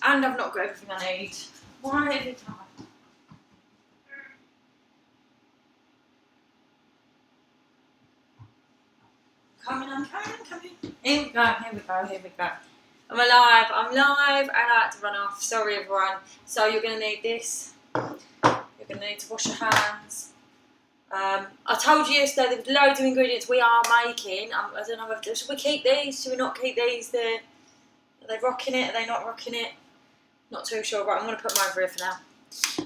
And I've not got everything I need. Why every time? Coming. Here we go. I'm live, and I had to run off. Sorry, everyone. So you're going to need this. You're going to need to wash your hands. I told you yesterday there were loads of ingredients we are making. I don't know, should we keep these? Should we not keep these? Are they rocking it? Are they not rocking it? Not too sure, but I'm going to put them over here for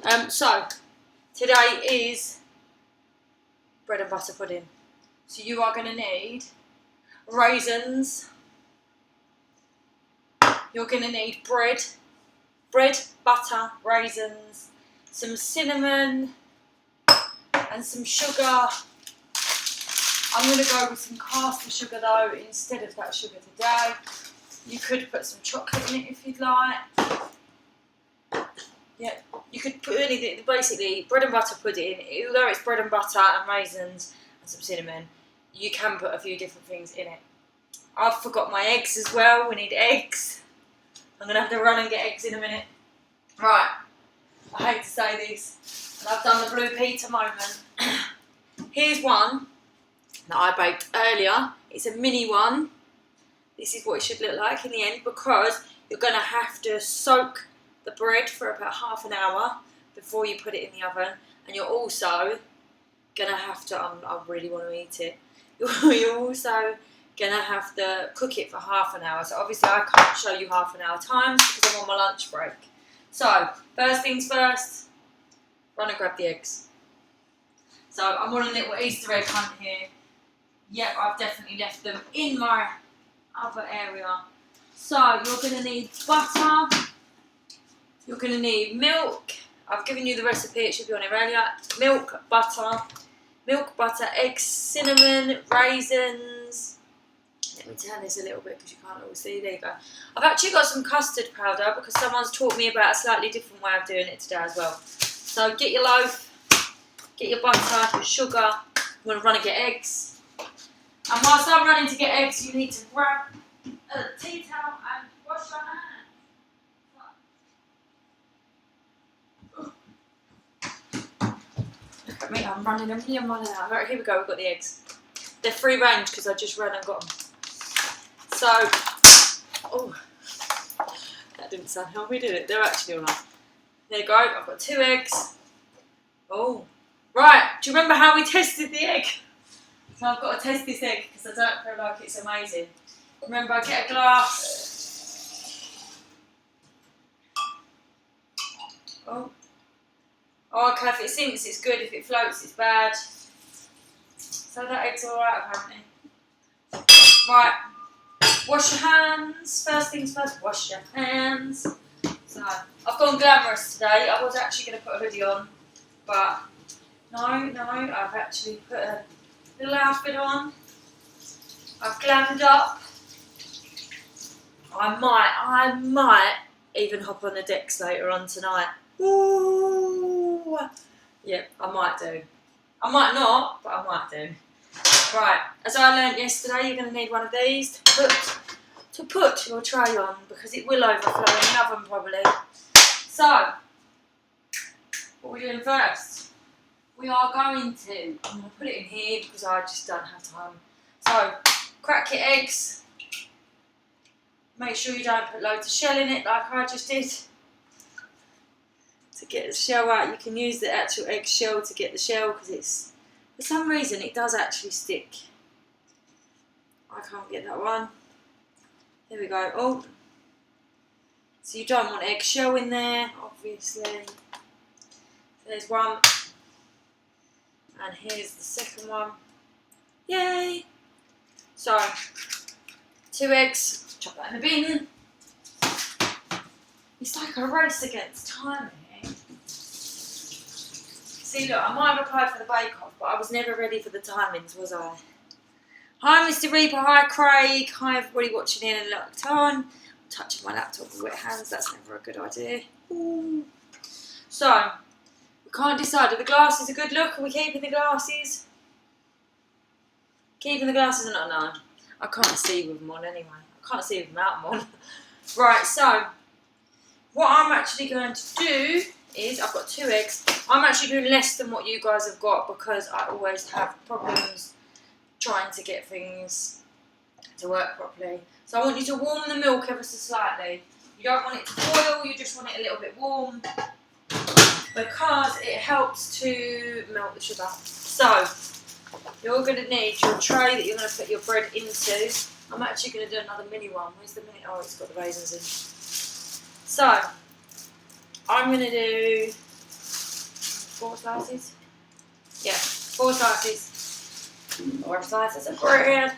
now. So, today is bread and butter pudding. So you are going to need raisins. You're going to need bread, butter, raisins, some cinnamon, and some sugar. I'm going to go with some caster sugar though instead of that sugar today. You could put some chocolate in it if you'd like. Yeah, you could put anything. Basically, bread and butter pudding, although it's bread and butter and raisins and some cinnamon, you can put a few different things in it. I've forgot my eggs as well. We need eggs. I'm going to have to run and get eggs in a minute. Right, I hate to say this, and I've done the Blue Peter moment. Here's one that I baked earlier. It's a mini one. This is what it should look like in the end, because you're going to have to soak the bread for about half an hour before you put it in the oven, and you're also going to have to, I really want to eat it, you're also going to have to cook it for half an hour. So obviously I can't show you half an hour times because I'm on my lunch break. So first things first, run and grab the eggs. So I'm on a little Easter egg hunt here. Yep, I've definitely left them in my other area. So you're going to need butter. You're going to need milk. I've given you the recipe, it should be on here earlier. Milk, butter, eggs, cinnamon, raisins. Let me turn this a little bit because you can't all see. There you go. I've actually got some custard powder because someone's taught me about a slightly different way of doing it today as well. So get your loaf, get your butter, your sugar. I'm going to run and get eggs. And whilst I'm running to get eggs, you need to grab a tea towel and wash your hands. Look at me, I'm running a million miles an hour. Right, here we go, we've got the eggs. They're free range because I just ran and got them. So, oh, that didn't sound healthy, did it? They're actually alright. There you go, I've got 2 eggs. Oh, right, do you remember how we tested the egg? So I've got to test this egg because I don't feel like it's amazing. Remember, get a glass. Oh, okay, if it sinks, it's good. If it floats, it's bad. So that egg's alright, apparently. Right, wash your hands. First things first, wash your hands. So, I've gone glamorous today. I was actually going to put a hoodie on, but no, I've actually put a little outfit on. I've glammed up. I might even hop on the decks later on tonight. Ooh. Yeah, I might do. I might not, but I might do. Right, as I learnt yesterday, you're going to need one of these to put your tray on because it will overflow in the oven probably. So, what are we doing first? We are going to, I'm going to put it in here because I just don't have time. So, crack your eggs. Make sure you don't put loads of shell in it like I just did. To get the shell out, you can use the actual egg shell to get the shell because it's, for some reason, it does actually stick. I can't get that one. There we go. Oh, so you don't want eggshell in there, obviously. There's one. And here's the second one. Yay! So, 2 eggs. Chuck that in the bin. It's like a race against time here. See, look, I might have applied for the bake-off, but I was never ready for the timings, was I? Hi, Mr. Reaper. Hi, Craig. Hi, everybody watching in and locked on. I'm touching my laptop with wet hands. That's never a good idea. Ooh. So, we can't decide. Are the glasses a good look? Are we keeping the glasses? Keeping the glasses or not? No. I can't see with them on anyway. I can't see with them out them on. Right, so, what I'm actually going to do is, I've got 2 eggs. I'm actually doing less than what you guys have got because I always have problems trying to get things to work properly. So I want you to warm the milk ever so slightly. You don't want it to boil, you just want it a little bit warm because it helps to melt the sugar. So you're going to need your tray that you're going to put your bread into. I'm actually going to do another mini one. Where's the mini? Oh, it's got the raisins in. So I'm going to do 4 slices. Yeah, 4 slices. 4 slices of bread.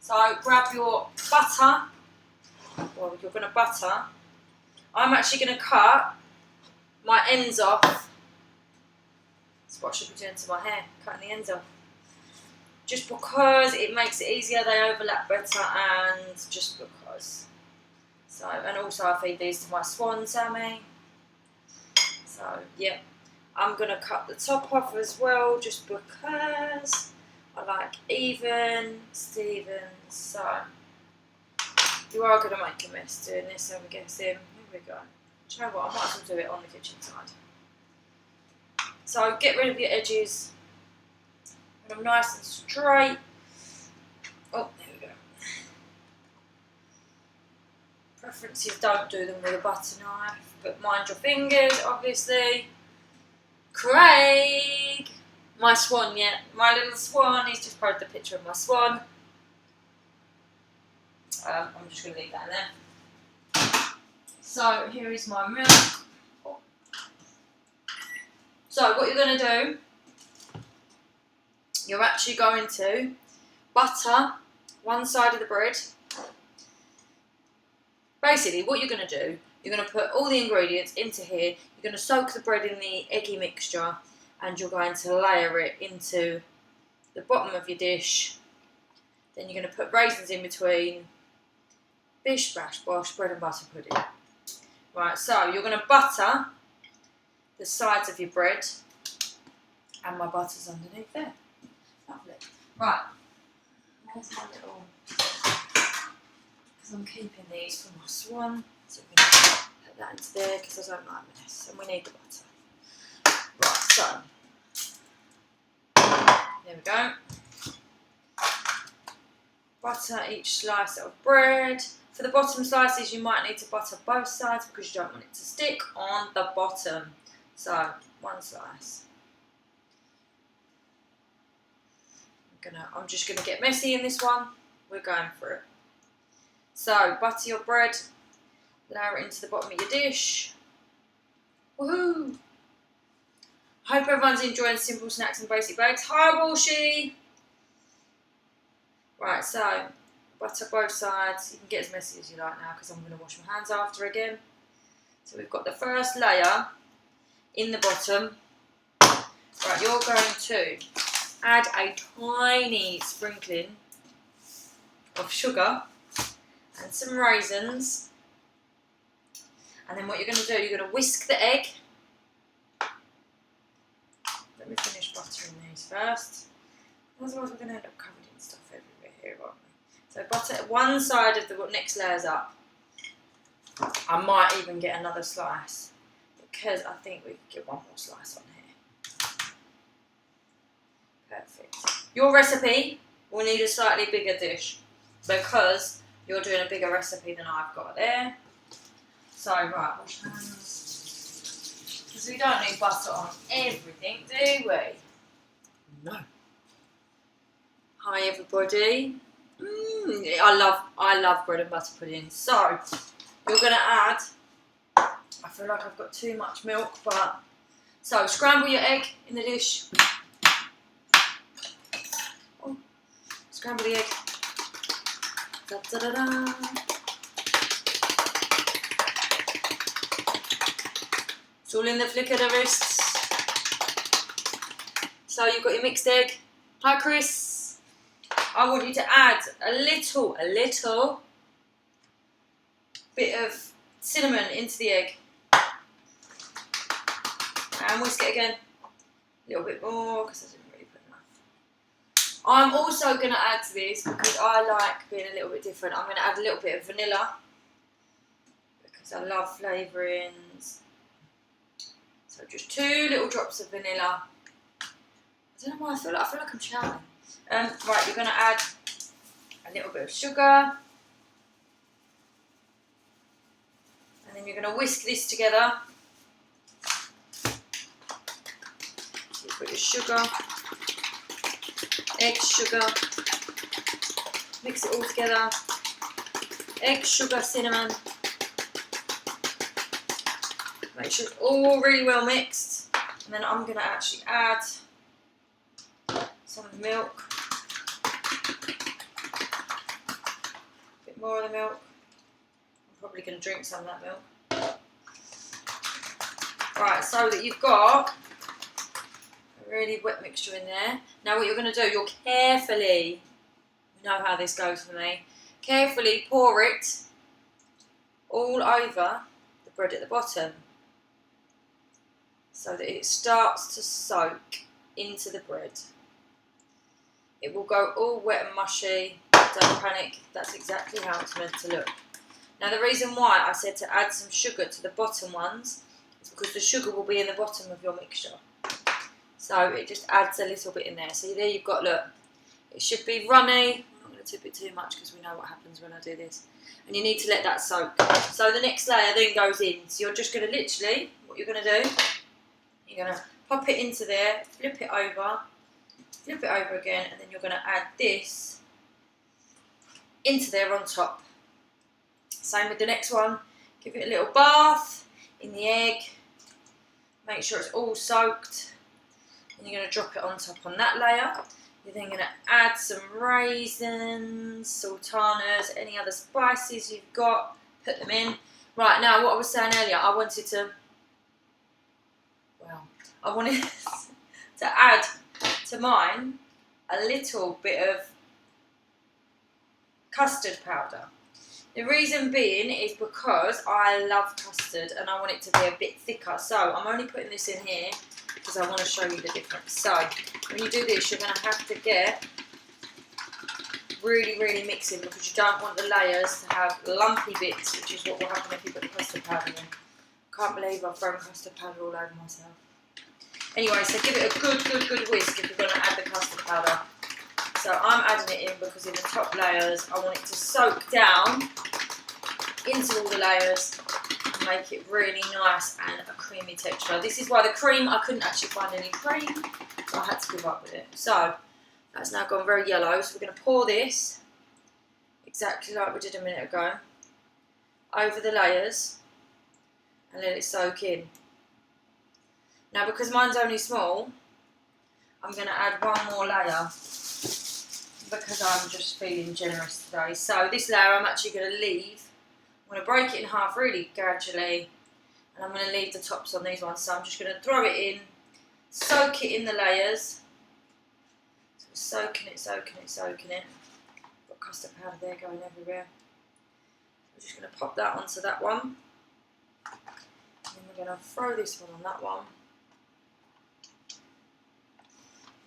So grab your butter. Well, you're going to butter. I'm actually going to cut my ends off. That's what I should be doing to my hair, cutting the ends off. Just because it makes it easier, they overlap better, and just because. So, and also I feed these to my swan, Sammy. So, yeah. I'm going to cut the top off as well, just because I like even, Stevens. So, you are going to make a mess doing this, I'm guessing. Here we go. Do you know what? I might as well do it on the kitchen side. So, get rid of your edges. And I'm nice and straight. Oh, there we go. Preferences, don't do them with a butter knife, but mind your fingers, obviously. Craig! My swan, yeah. My little swan, he's just posted the picture of my swan. I'm just going to leave that in there. So, here is my milk. Oh. So, what you're going to do, you're actually going to butter one side of the bread. Basically, what you're going to do, you're going to put all the ingredients into here. You're going to soak the bread in the eggy mixture, and you're going to layer it into the bottom of your dish. Then you're going to put raisins in between. Bish, bash, bosh, bread and butter pudding. Right, so you're going to butter the sides of your bread, and my butter's underneath there. Lovely. Right, where's my little... Because I'm keeping these for my swan, so we're going to put that into there because I don't like mess, and we need the butter. Right, so there we go. Butter each slice of bread. For the bottom slices, you might need to butter both sides because you don't want it to stick on the bottom. So, 1 slice. I'm just gonna get messy in this one. We're going for it. So, butter your bread, layer it into the bottom of your dish. Woohoo! Hope everyone's enjoying simple snacks and basic bakes. Hi, Walshy! Right, so butter both sides. You can get as messy as you like now because I'm going to wash my hands after again. So we've got the first layer in the bottom. Right, you're going to add a tiny sprinkling of sugar and some raisins. And then what you're going to do, you're going to whisk the egg. Let me finish buttering these first. Otherwise we're going to end up covered in stuff everywhere here, aren't we? So butter one side of the next layer's up. I might even get another slice because I think we could get one more slice on here. Perfect. Your recipe will need a slightly bigger dish because you're doing a bigger recipe than I've got there. So, right, wash hands. Because we don't need butter on everything, do we? No. Hi everybody. I love bread and butter pudding. So, you're going to add, I feel like I've got too much milk, but, so scramble your egg in the dish. Oh, scramble the egg. Da, da, da, da. It's all in the flick of the wrists. So you've got your mixed egg. Hi Chris. I want you to add a little bit of cinnamon into the egg. And whisk it again. A little bit more because I didn't really put enough. I'm also going to add to this because I like being a little bit different. I'm going to add a little bit of vanilla. because I love flavourings. So just 2 little drops of vanilla. I don't know why I feel like I'm shouting. Right, you're going to add a little bit of sugar. And then you're going to whisk this together. So you put your sugar, eggs, sugar, mix it all together. Eggs, sugar, cinnamon. Make sure it's all really well mixed. And then I'm going to actually add some of the milk. A bit more of the milk. I'm probably going to drink some of that milk. Right, so that you've got a really wet mixture in there. Now what you're going to do, you'll carefully, you know how this goes for me, carefully pour it all over the bread at the bottom so that it starts to soak into the bread. It will go all wet and mushy. Don't panic, that's exactly how it's meant to look. Now the reason why I said to add some sugar to the bottom ones is because the sugar will be in the bottom of your mixture. So it just adds a little bit in there. So there you've got, look, it should be runny. I'm not going to tip it too much because we know what happens when I do this. And you need to let that soak. So the next layer then goes in. So you're just going to literally, what you're going to do, you're going to pop it into there, flip it over again, and then you're going to add this into there on top. Same with the next one. Give it a little bath in the egg. Make sure it's all soaked. And you're going to drop it on top on that layer. You're then going to add some raisins, sultanas, any other spices you've got. Put them in. Right, now what I was saying earlier, I wanted to add to mine a little bit of custard powder. The reason being is because I love custard and I want it to be a bit thicker. So I'm only putting this in here because I want to show you the difference. So when you do this, you're going to have to get really, really mixing because you don't want the layers to have lumpy bits, which is what will happen if you put the custard powder in. Can't believe I've thrown custard powder all over myself. Anyway, so give it a good whisk if you're going to add the custard powder. So I'm adding it in because in the top layers, I want it to soak down into all the layers and make it really nice and a creamy texture. This is why the cream, I couldn't actually find any cream, so I had to give up with it. So that's now gone very yellow, so we're going to pour this, exactly like we did a minute ago, over the layers and let it soak in. Now because mine's only small, I'm going to add one more layer because I'm just feeling generous today. So this layer I'm actually going to leave. I'm going to break it in half really gradually and I'm going to leave the tops on these ones. So I'm just going to throw it in, soak it in the layers. So soaking it. Got custard powder there going everywhere. I'm just going to pop that onto that one. And then we're going to throw this one on that one.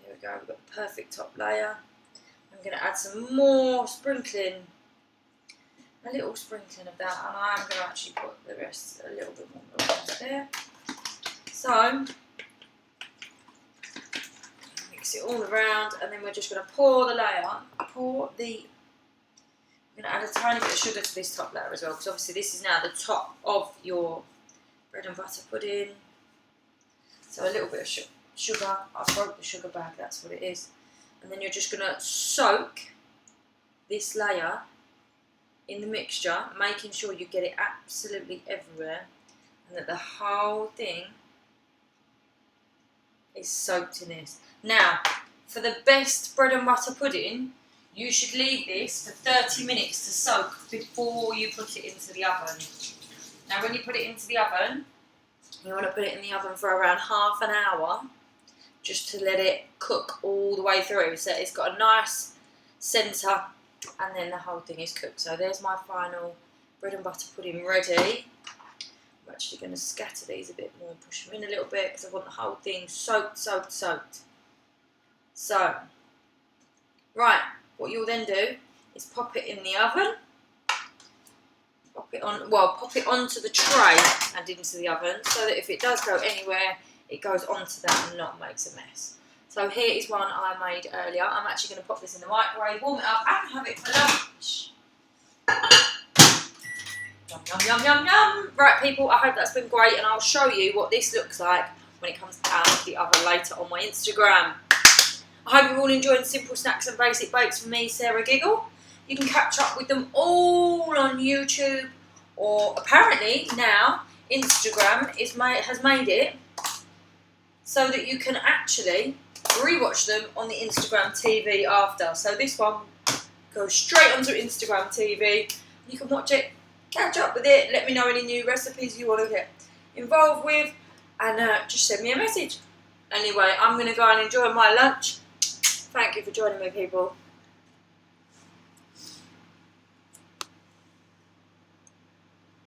There we go, we've got the perfect top layer. I'm going to add some more sprinkling, a little sprinkling of that, and I'm going to actually put the rest a little bit more there. So, mix it all around, and then we're just going to pour the layer, I'm going to add a tiny bit of sugar to this top layer as well, because obviously this is now the top of your bread and butter pudding. So a little bit of sugar, I broke the sugar bag, that's what it is. And then you're just going to soak this layer in the mixture, making sure you get it absolutely everywhere and that the whole thing is soaked in this. Now, for the best bread and butter pudding, you should leave this for 30 minutes to soak before you put it into the oven. Now, when you put it into the oven, you want to put it in the oven for around half an hour just to let it cook all the way through. So it's got a nice centre and then the whole thing is cooked. So there's my final bread and butter pudding ready. I'm actually going to scatter these a bit more, push them in a little bit because I want the whole thing soaked. So, right, what you'll then do is pop it in the oven. pop it onto the tray and into the oven, so that if it does go anywhere, it goes onto that and not makes a mess. So here is one I made earlier. I'm actually going to pop this in the microwave, warm it up, and have it for lunch. Yum, yum, yum, yum, yum. Right, people, I hope that's been great, and I'll show you what this looks like when it comes out of the oven later on my Instagram. I hope you're all enjoying Simple Snacks and Basic Bakes from me, Sarah Giggle. You can catch up with them all on YouTube, or apparently now Instagram has made it so that you can actually rewatch them on the Instagram TV after. So this one goes straight onto Instagram TV. You can watch it, catch up with it, let me know any new recipes you want to get involved with, and just send me a message. Anyway, I'm going to go and enjoy my lunch. Thank you for joining me, people.